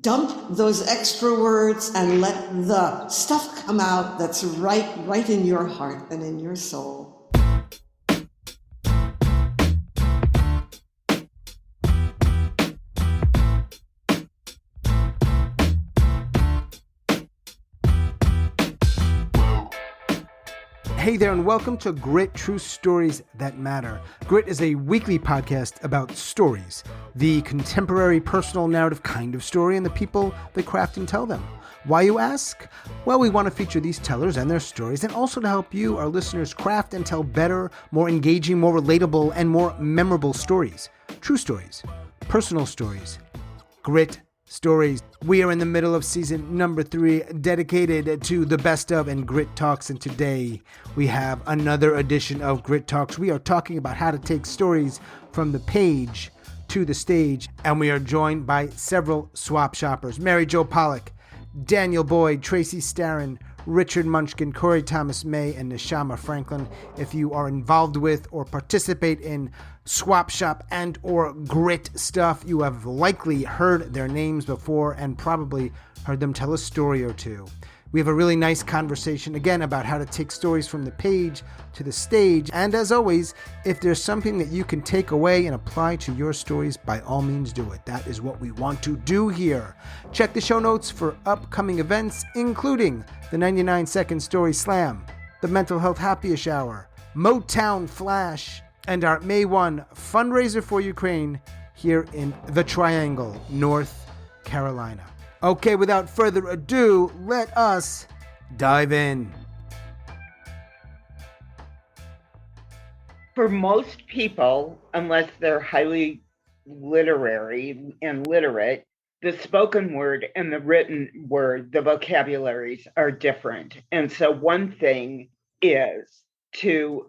Dump those extra words and let the stuff come out that's right in your heart and in your soul. Hey there, and welcome to Grit, True Stories That Matter. Grit is a weekly podcast about stories, the contemporary personal narrative kind of story, and the people that craft and tell them. Why, you ask? Well, we want to feature these tellers and their stories, and also to help you, our listeners, craft and tell better, more engaging, more relatable, and more memorable stories. True stories, personal stories, grit stories. We are in the middle of season number 3, dedicated to the best of and Grit Talks, and today we have another edition of Grit Talks. We are talking about how to take stories from the page to the stage, and we are joined by several swap shoppers. Jo Pollack, Daniel Boyd, Tracey Starin, Richard Munchkin, Kory Thomas May, and Neshama Franklin. If you are involved with or participate in swap shop and or grit stuff, you have likely heard their names before and probably heard them tell a story or two. We have a really nice conversation again about how to take stories from the page to the stage. And as always, if there's something that you can take away and apply to your stories, by all means do it. That is what we want to do here. Check the show notes for upcoming events, including the 99-second story slam, the mental health happy hour, Motown Flash, and our May 1 fundraiser for Ukraine here in the Triangle, North Carolina. Okay, without further ado, let us dive in. For most people, unless they're highly literary and literate, the spoken word and the written word, the vocabularies are different. And so one thing is to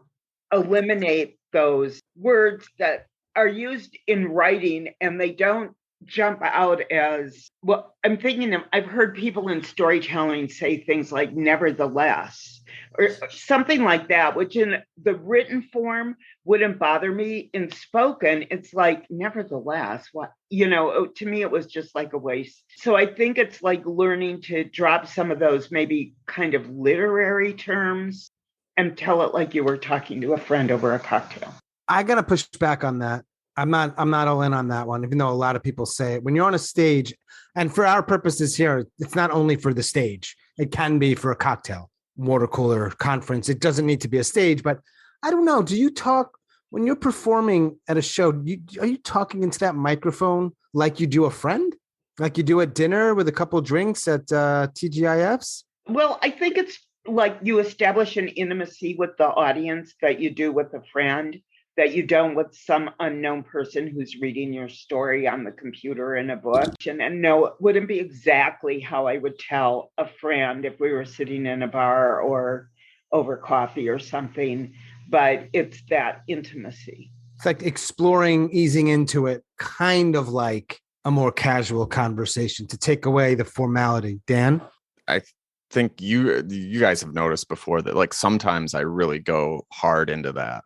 eliminate those words that are used in writing and they don't jump out as, well, I'm thinking of, I've heard people in storytelling say things like nevertheless or something like that, which in the written form wouldn't bother me. In spoken, it's like nevertheless, what, to me, it was just like a waste. So I think it's like learning to drop some of those maybe kind of literary terms and tell it like you were talking to a friend over a cocktail. I got to push back on that. I'm not all in on that one, even though a lot of people say it. When you're on a stage, and for our purposes here, it's not only for the stage. It can be for a cocktail, water cooler, conference. It doesn't need to be a stage, but I don't know. Do you talk when you're performing at a show? Are you talking into that microphone like you do a friend? Like you do at dinner with a couple of drinks at TGIFs? Well, I think it's like you establish an intimacy with the audience that you do with a friend, that you don't with some unknown person who's reading your story on the computer in a book. And no, it wouldn't be exactly how I would tell a friend if we were sitting in a bar or over coffee or something, but it's that intimacy. It's like exploring, easing into it, kind of like a more casual conversation to take away the formality. Dan? I think you guys have noticed before that like sometimes I really go hard into that,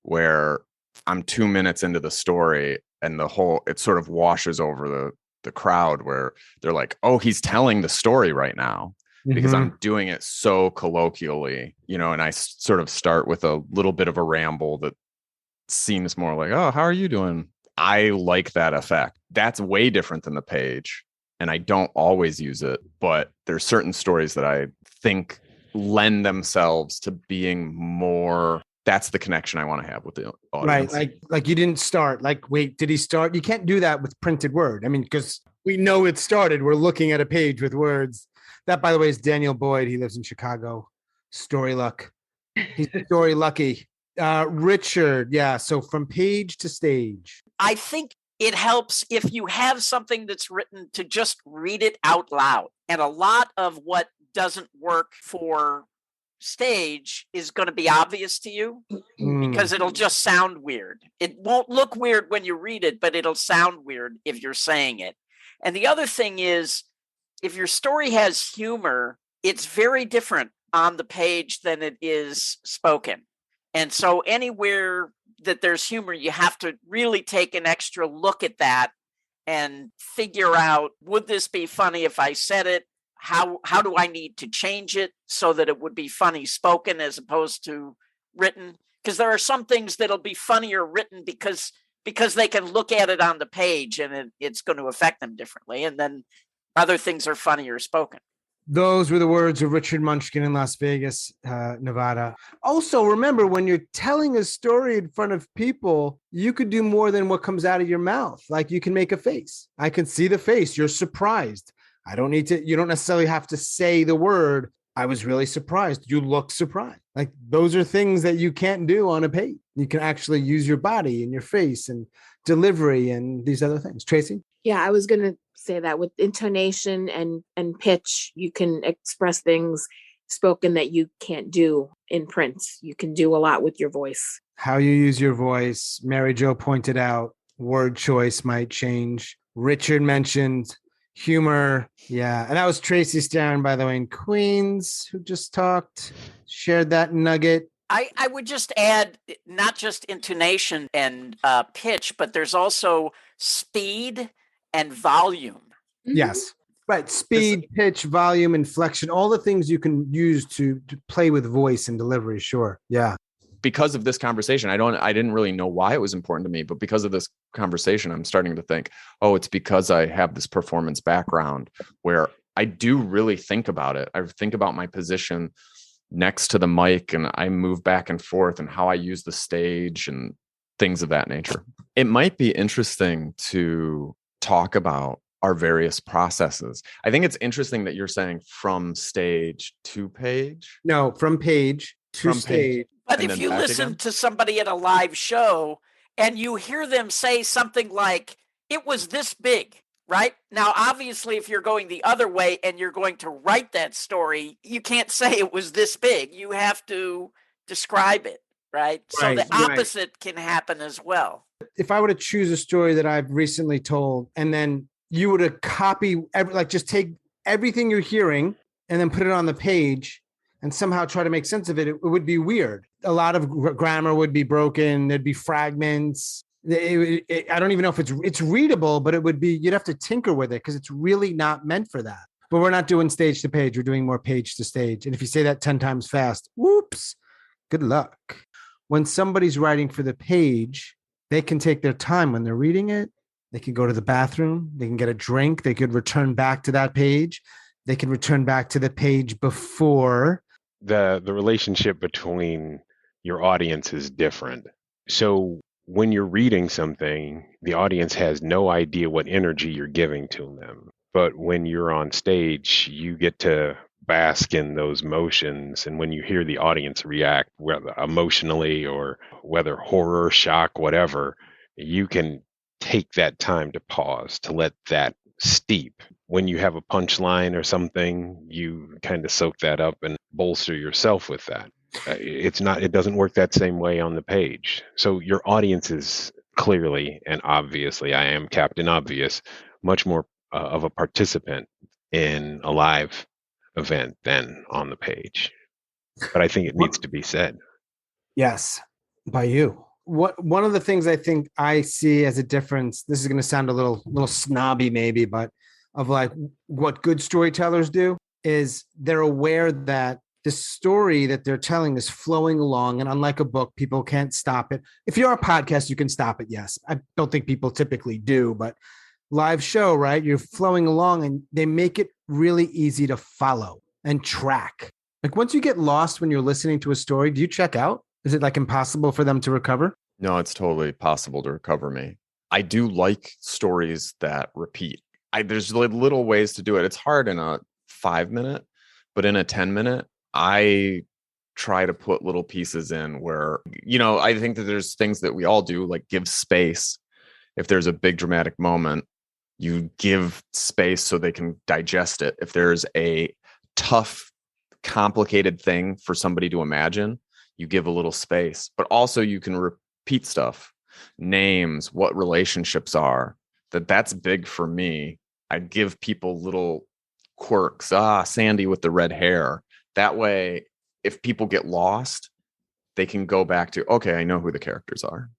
where I'm 2 minutes into the story and it sort of washes over the crowd where they're like, oh, he's telling the story right now, because I'm doing it so colloquially, and I sort of start with a little bit of a ramble that seems more like, oh, how are you doing? I like that effect. That's way different than the page. And I don't always use it, but there's certain stories that I think lend themselves to being more. That's the connection I want to have with the audience. Right. Like you didn't start. Like, wait, did he start? You can't do that with printed word. I mean, because we know it started. We're looking at a page with words. That, by the way, is Daniel Boyd. He lives in Chicago. Story luck. He's story lucky. Richard. Yeah. So from page to stage. I think it helps if you have something that's written to just read it out loud. And a lot of what doesn't work for stage is going to be obvious to you because it'll just sound weird. It won't look weird when you read it, but it'll sound weird if you're saying it. And the other thing is, if your story has humor, it's very different on the page than it is spoken. And so anywhere that there's humor, you have to really take an extra look at that and figure out, would this be funny if I said it? How do I need to change it so that it would be funny spoken as opposed to written? Because there are some things that'll be funnier written because they can look at it on the page and it's going to affect them differently. And then other things are funnier spoken. Those were the words of Richard Munchkin in Las Vegas, Nevada. Also, remember, when you're telling a story in front of people, you could do more than what comes out of your mouth. Like, you can make a face. I can see the face. You're surprised. You don't necessarily have to say the word, I was really surprised. You look surprised. Like, those are things that you can't do on a page. You can actually use your body and your face and delivery and these other things. Tracy? Yeah, I was going to say that with intonation and pitch, you can express things spoken that you can't do in print. You can do a lot with your voice. How you use your voice. Mary Jo pointed out word choice might change. Richard mentioned humor. Yeah. And that was Tracey Starin, by the way, in Queens, who just talked, shared that nugget. I would just add not just intonation and pitch, but there's also speed and volume. Yes. Right. Speed, pitch, volume, inflection, all the things you can use to play with voice and delivery. Sure. Yeah. Because of this conversation, I didn't really know why it was important to me, but because of this conversation, I'm starting to think, oh, it's because I have this performance background where I do really think about it. I think about my position next to the mic and I move back and forth and how I use the stage and things of that nature. It might be interesting to talk about our various processes. I think it's interesting that you're saying from stage to page. No, from page to stage. But if you listen to somebody at a live show and you hear them say something like, it was this big, right? Now, obviously, if you're going the other way and you're going to write that story, you can't say it was this big. You have to describe it, right? So the opposite can happen as well. If I were to choose a story that I've recently told, and then you were to copy, just take everything you're hearing and then put it on the page and somehow try to make sense of it, it would be weird. A lot of grammar would be broken. There'd be fragments. I don't even know if it's readable, but you'd have to tinker with it because it's really not meant for that. But we're not doing stage to page. We're doing more page to stage. And if you say that 10 times fast, whoops, good luck. When somebody's writing for the page, they can take their time when they're reading it. They can go to the bathroom. They can get a drink. They could return back to that page. They can return back to the page before. The relationship between your audience is different. So when you're reading something, the audience has no idea what energy you're giving to them. But when you're on stage, you get to bask in those motions. And when you hear the audience react, whether emotionally or whether horror, shock, whatever, you can take that time to pause, to let that steep. When you have a punchline or something, you kind of soak that up and bolster yourself with that. It doesn't work that same way on the page. So your audience is clearly and obviously, I am Captain Obvious, much more of a participant in a live event than on the page. But I think it needs to be said. Yes, by you. One of the things I think I see as a difference, this is going to sound a little snobby maybe, but of like what good storytellers do is they're aware that the story that they're telling is flowing along. And unlike a book, people can't stop it. If you're a podcast, you can stop it. Yes. I don't think people typically do, but live show, right? You're flowing along and they make it really easy to follow and track. Like once you get lost when you're listening to a story, do you check out? Is it like impossible for them to recover? No, it's totally possible to recover me. I do like stories that repeat. There's little ways to do it. It's hard in a 5-minute, but in a 10-minute, I try to put little pieces in where, I think that there's things that we all do, like give space. If there's a big dramatic moment, you give space so they can digest it. If there's a tough, complicated thing for somebody to imagine, you give a little space. But also you can repeat stuff, names, what relationships are. That's big for me. I give people little quirks. Sandy with the red hair. That way, if people get lost, they can go back to, okay, I know who the characters are.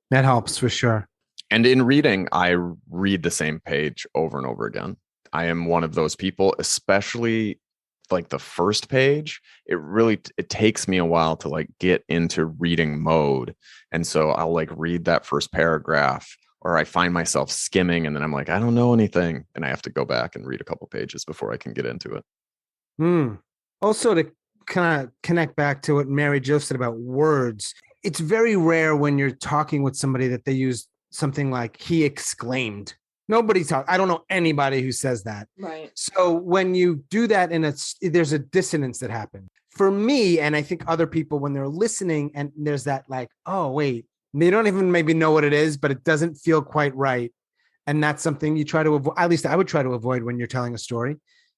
That helps for sure. And in reading, I read the same page over and over again. I am one of those people, especially like the first page. It takes me a while to like get into reading mode. And so I'll like read that first paragraph, or I find myself skimming and then I'm like, I don't know anything. And I have to go back and read a couple pages before I can get into it. Also, to kind of connect back to what Mary Jo said about words, it's very rare when you're talking with somebody that they use something like "he exclaimed." Nobody's talking. I don't know anybody who says that. Right. So when you do that, there's a dissonance that happens. For me, and I think other people, when they're listening and there's that like, oh, wait, they don't even maybe know what it is, but it doesn't feel quite right. And that's something you try to avoid. At least I would try to avoid when you're telling a story.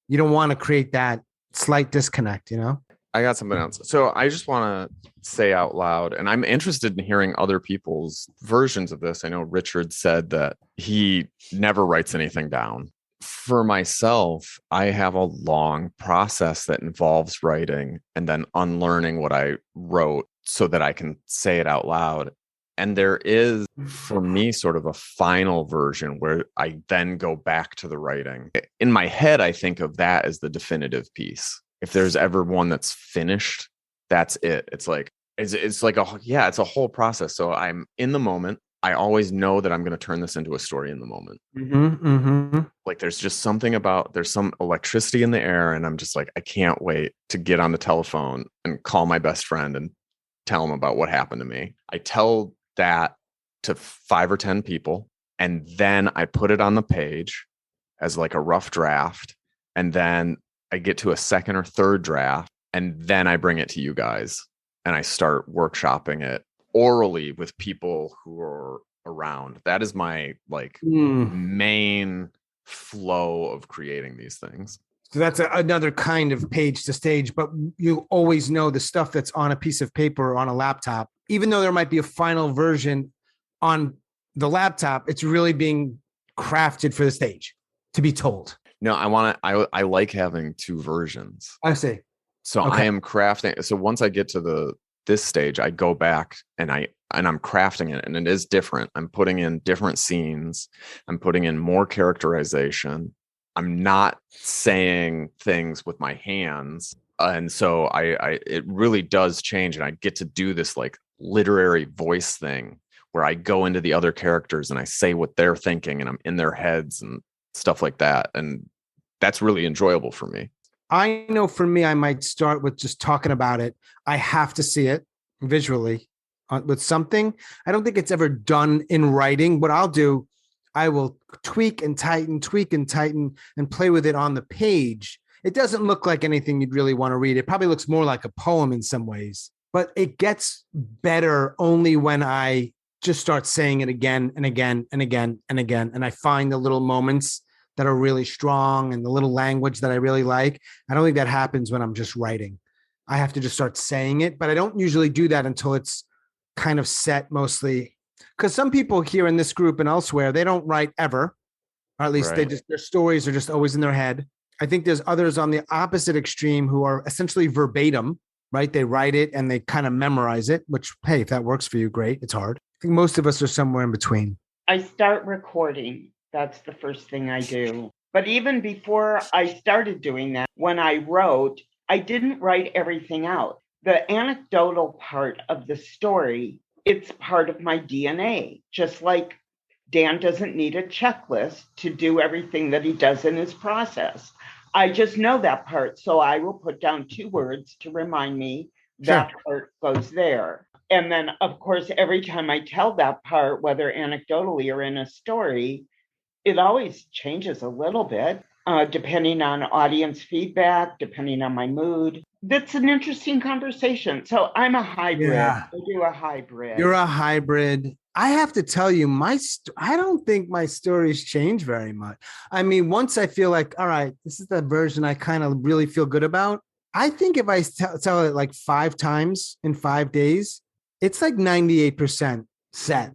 You don't want to create that slight disconnect, you know? I got something else. So I just want to say out loud, and I'm interested in hearing other people's versions of this. I know Richard said that he never writes anything down. For myself, I have a long process that involves writing and then unlearning what I wrote so that I can say it out loud. And there is, for me, sort of a final version where I then go back to the writing. In my head, I think of that as the definitive piece. If there's ever one that's finished, that's it. It's like it's a whole process. So I'm in the moment. I always know that I'm going to turn this into a story in the moment. Like there's some electricity in the air, and I'm just like, I can't wait to get on the telephone and call my best friend and tell him about what happened to me. I tell that to 5 or 10 people, and then I put it on the page as like a rough draft, and then I get to a second or third draft, and then I bring it to you guys and I start workshopping it orally with people who are around. That is my main flow of creating these things. So that's another kind of page to stage, but you always know the stuff that's on a piece of paper or on a laptop, even though there might be a final version on the laptop, it's really being crafted for the stage to be told. No, I like having 2 versions. I see. So okay. I am crafting. So once I get to this stage, I go back and I'm crafting it, and it is different. I'm putting in different scenes. I'm putting in more characterization. I'm not saying things with my hands. And so it really does change. And I get to do this like literary voice thing where I go into the other characters and I say what they're thinking, and I'm in their heads and stuff like that. And that's really enjoyable for me. I know for me, I might start with just talking about it. I have to see it visually with something. I don't think it's ever done in writing. What I'll do, I will tweak and tighten and play with it on the page. It doesn't look like anything you'd really want to read. It probably looks more like a poem in some ways, but it gets better only when I just start saying it again and again and again and again. And I find the little moments that are really strong and the little language that I really like. I don't think that happens when I'm just writing. I have to just start saying it, but I don't usually do that until it's kind of set mostly. Because some people here in this group and elsewhere, they don't write ever, or at least their stories are just always in their head. I think there's others on the opposite extreme who are essentially verbatim, right? They write it and they kind of memorize it, which, hey, if that works for you, great. It's hard. I think most of us are somewhere in between. I start recording. That's the first thing I do. But even before I started doing that, when I wrote, I didn't write everything out. The anecdotal part of the story, it's part of my DNA. Just like Dan doesn't need a checklist to do everything that he does in his process. I just know that part. So I will put down 2 words to remind me that part goes there. And then, of course, every time I tell that part, whether anecdotally or in a story, it always changes a little bit, depending on audience feedback, depending on my mood. That's an interesting conversation. So I'm a hybrid. Yeah. I do a hybrid. You're a hybrid. I have to tell you, I don't think my stories change very much. I mean, once I feel like, all right, this is the version I kind of really feel good about. I think if I tell it like 5 times in 5 days, it's like 98% set.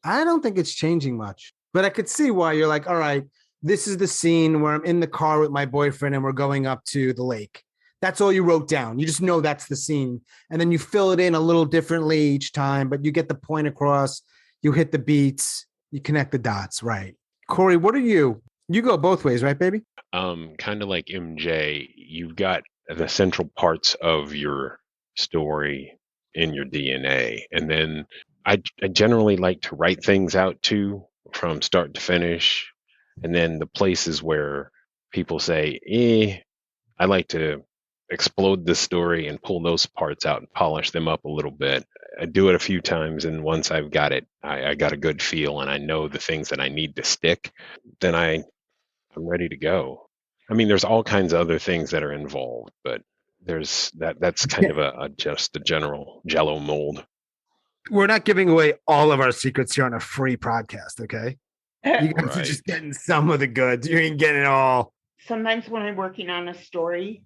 I don't think it's changing much. But I could see why you're like, all right, this is the scene where I'm in the car with my boyfriend and we're going up to the lake. That's all you wrote down. You just know that's the scene. And then you fill it in a little differently each time, but you get the point across. You hit the beats. You connect the dots, right? Kory, what are you? You go both ways, right, baby? Kind of like MJ, you've got the central parts of your story in your DNA. And then I generally like to write things out too from start to finish. And then the places where people say, I like to explode the story and pull those parts out and polish them up a little bit. I do it a few times, and once I've got it, I got a good feel and I know the things that I need to stick, then I'm ready to go. I mean, there's all kinds of other things that are involved, but that's kind of just a general Jello mold. We're not giving away all of our secrets here on a free podcast, okay? You guys are Right. just getting some of the goods. You ain't getting it all. Sometimes when I'm working on a story,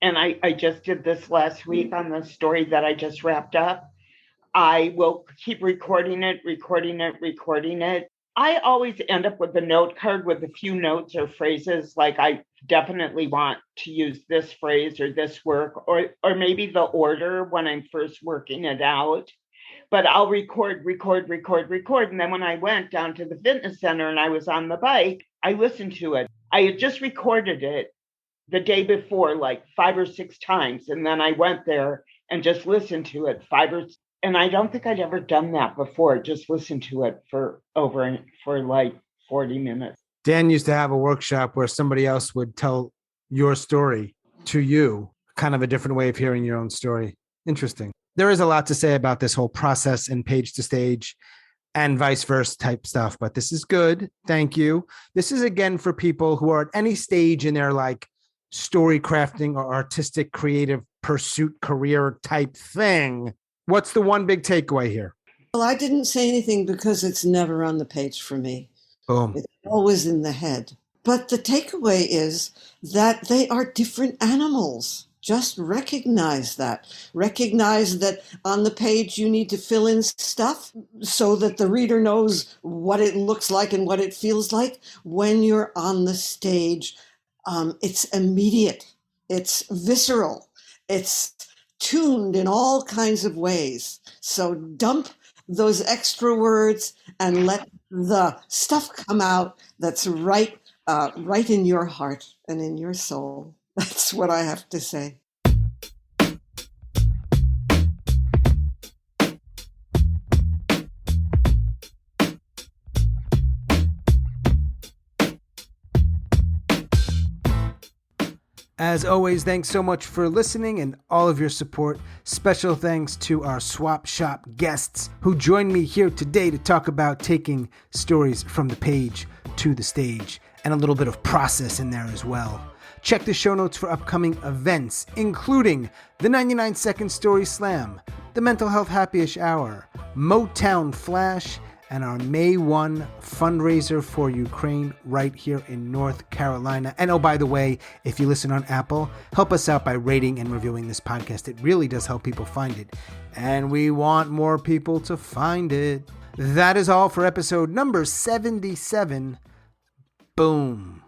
and I just did this last week on the story that I just wrapped up, I will keep recording it. I always end up with a note card with a few notes or phrases, like I definitely want to use this phrase or this work, or maybe the order when I'm first working it out. But I'll record. And then when I went down to the fitness center and I was on the bike, I listened to it. I had just recorded it the day before, like 5 or 6 times. And then I went there and just listened to it and I don't think I'd ever done that before. Just listened to it for like 40 minutes. Dan used to have a workshop where somebody else would tell your story to you, kind of a different way of hearing your own story. Interesting. There is a lot to say about this whole process and page to stage and vice versa type stuff, but this is good. Thank you. This is again for people who are at any stage in their like story crafting or artistic creative pursuit career type thing. What's the one big takeaway here? Well, I didn't say anything because it's never on the page for me. Boom. It's always in the head. But the takeaway is that they are different animals. Just recognize that. Recognize that on the page you need to fill in stuff so that the reader knows what it looks like and what it feels like. When you're on the stage, it's immediate. It's visceral. It's tuned in all kinds of ways. So dump those extra words and let the stuff come out that's right in your heart and in your soul. That's what I have to say. As always, thanks so much for listening and all of your support. Special thanks to our Swap Shop guests who joined me here today to talk about taking stories from the page to the stage and a little bit of process in there as well. Check the show notes for upcoming events, including the 99 Second Story Slam, the Mental Health Happy-ish Hour, Motown Flash, and our May 1 fundraiser for Ukraine right here in North Carolina. And oh, by the way, if you listen on Apple, help us out by rating and reviewing this podcast. It really does help people find it. And we want more people to find it. That is all for episode number 77. Boom.